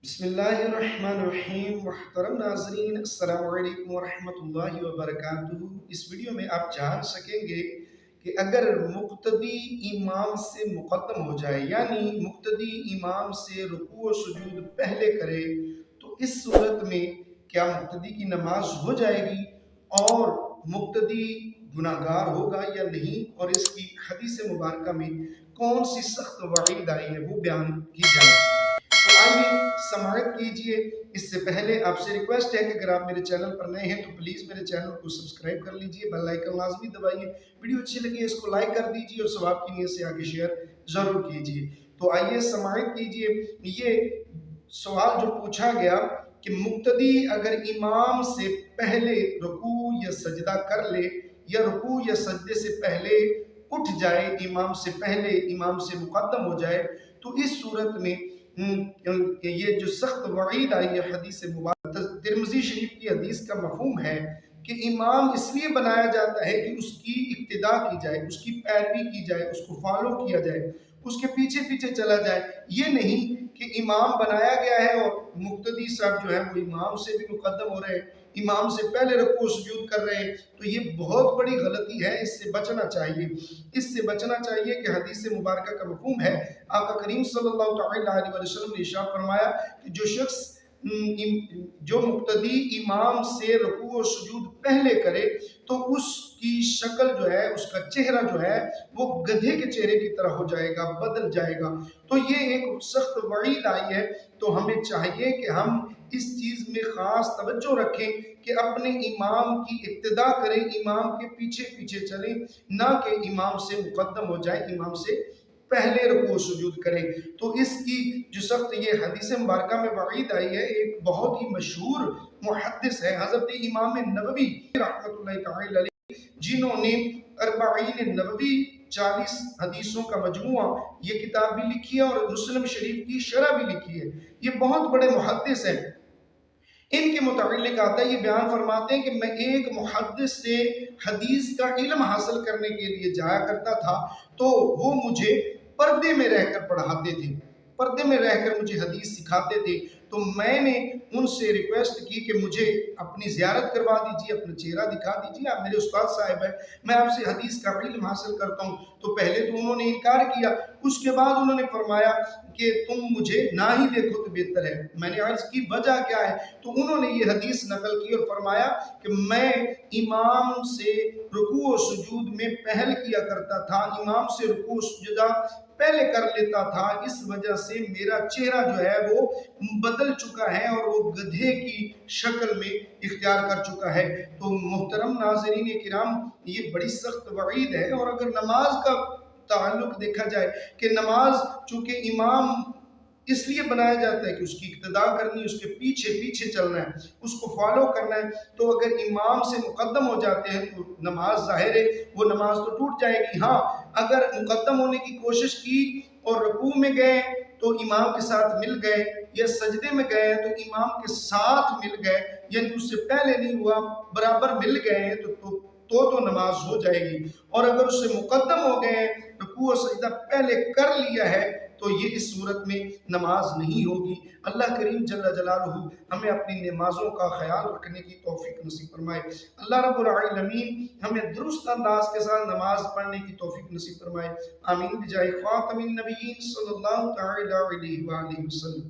بسم اللہ الرحمن الرحیم محترم ناظرین، السلام علیکم ورحمۃ اللہ وبرکاتہ۔ اس ویڈیو میں آپ جان سکیں گے کہ اگر مقتدی امام سے مقدم ہو جائے، یعنی مقتدی امام سے رکوع و سجود پہلے کرے، تو اس صورت میں کیا مقتدی کی نماز ہو جائے گی اور مقتدی گناہگار ہوگا یا نہیں، اور اس کی حدیث مبارکہ میں کون سی سخت وعید آئی ہے وہ بیان کی جائے۔ تو آئیے سماعت کیجئے۔ اس سے پہلے آپ سے ریکویسٹ ہے کہ اگر آپ میرے چینل پر نئے ہیں تو پلیز میرے چینل کو سبسکرائب کر لیجئے، بیل آئیکن لازمی دبائیے، ویڈیو اچھی لگی اس کو لائک کر دیجئے اور ثواب کی نیت سے آگے شیئر ضرور کیجئے۔ تو آئیے سماعت کیجئے۔ یہ سوال جو پوچھا گیا کہ مقتدی اگر امام سے پہلے رکوع یا سجدہ کر لے یا رکوع یا سجدے سے پہلے اٹھ جائے، امام سے پہلے امام سے مقدم ہو جائے، تو اس صورت میں کہ یہ جو سخت وعید آئی ہے حدیث مبارک ترمذی شریف کی حدیث کا مفہوم ہے کہ امام اس لیے بنایا جاتا ہے کہ اس کی اقتداء کی جائے، اس کی پیروی کی جائے، اس کو فالو کیا جائے، اس کے پیچھے پیچھے چلا جائے۔ یہ نہیں کہ امام بنایا گیا ہے اور مقتدی صاحب جو ہے وہ امام سے بھی مقدم ہو رہے ہیں، امام سے پہلے رکوع سجود کر رہے ہیں، تو یہ بہت بڑی غلطی ہے۔ اس سے بچنا چاہیے، اس سے بچنا چاہیے کہ حدیث مبارکہ کا مفہوم ہے۔ آقا کریم صلی اللہ علیہ وسلم نے ارشاد فرمایا کہ جو شخص جو مقتدی امام سے رکوع و سجود پہلے کرے تو اس کی شکل جو ہے، اس کا چہرہ جو ہے وہ گدھے کے چہرے کی طرح ہو جائے گا، بدل جائے گا۔ تو یہ ایک سخت وعید آئی ہے، تو ہمیں چاہیے کہ ہم اس چیز میں خاص توجہ رکھیں کہ اپنے امام کی اقتداء کریں، امام کے پیچھے پیچھے چلیں، نہ کہ امام سے مقدم ہو جائیں، امام سے پہلے رکوع سجود کریں۔ تو اس کی جو سخت یہ حدیث مبارکہ میں وعید آئی ہے، ایک بہت ہی مشہور محدث ہے حضرت امام نووی رحمۃ اللہ تعالی علیہ، جنہوں نے اربعین نووی 40 حدیثوں کا مجموعہ یہ کتاب بھی لکھی ہے اور مسلم شریف کی شرح بھی لکھی ہے۔ یہ بہت بڑے محدث ہیں۔ ان کے متعلق آتا ہے، یہ بیان فرماتے ہیں کہ میں ایک محدث سے حدیث کا علم حاصل کرنے کے لیے جایا کرتا تھا، تو وہ مجھے پردے میں رہ کر پڑھاتے تھے، پردے میں رہ کر مجھے حدیث سکھاتے تھے۔ تو میں نے ان سے ریکویسٹ کی کہ مجھے اپنی زیارت کروا دیجیے، اپنا چہرہ دکھا دیجیے، آپ میرے استاد صاحب ہیں، میں آپ سے حدیث کا علم حاصل کرتا ہوں۔ تو پہلے تو انہوں نے انکار کیا، اس کے بعد انہوں نے فرمایا کہ تم مجھے نہ ہی دیکھو تو بہتر ہے۔ میں نے عرض کی وجہ کیا ہے؟ تو انہوں نے یہ حدیث نقل کی اور فرمایا کہ میں امام سے رکوع و سجود میں پہل کیا کرتا تھا، امام سے رکوع و سجدہ پہلے کر لیتا تھا، اس وجہ سے میرا چہرہ جو ہے وہ بدل چکا ہے اور وہ گدھے کی شکل میں اختیار کر چکا ہے۔ تو محترم ناظرین کرام، یہ بڑی سخت وعید ہے۔ اور اگر نماز کا تعلق دیکھا جائے کہ نماز چونکہ امام اس لیے بنایا جاتا ہے کہ اس کی اقتداء کرنی ہے، اس کے پیچھے پیچھے چلنا ہے، اس کو فالو کرنا ہے، تو اگر امام سے مقدم ہو جاتے ہیں تو نماز ظاہر ہے وہ نماز تو ٹوٹ جائے گی۔ ہاں، اگر مقدم ہونے کی کوشش کی اور رکوع میں گئے تو امام کے ساتھ مل گئے، یا سجدے میں گئے تو امام کے ساتھ مل گئے، یعنی اس سے پہلے نہیں ہوا، برابر مل گئے تو نماز ہو جائے گی۔ اور اگر اس سے مقدم ہو گئے، رکوع و سجدہ پہلے کر لیا ہے، تو یہ اس صورت میں نماز نہیں ہوگی۔ اللہ کریم جل جلالہ ہمیں اپنی نمازوں کا خیال رکھنے کی توفیق نصیب فرمائے۔ اللہ رب العالمین ہمیں درست انداز کے ساتھ نماز پڑھنے کی توفیق نصیب فرمائے۔ آمین بجائے خاتم النبیین صلی اللہ تعالی علیہ وآلہ وسلم۔